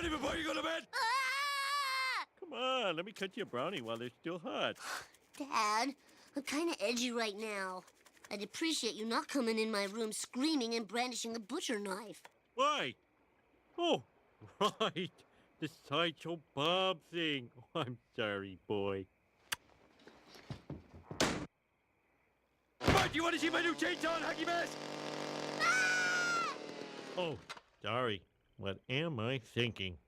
ready before you go to bed? Ah! Come on, let me cut you a brownie while they're still hot. Dad, I'm kind of edgy right now. I'd appreciate you not coming in my room screaming and brandishing a butcher knife. Why? Oh, right. The Sideshow Bob thing. Oh, I'm sorry, boy. What? You want to see my new chainsaw and hockey mask? Ah! Oh, sorry. What am I thinking?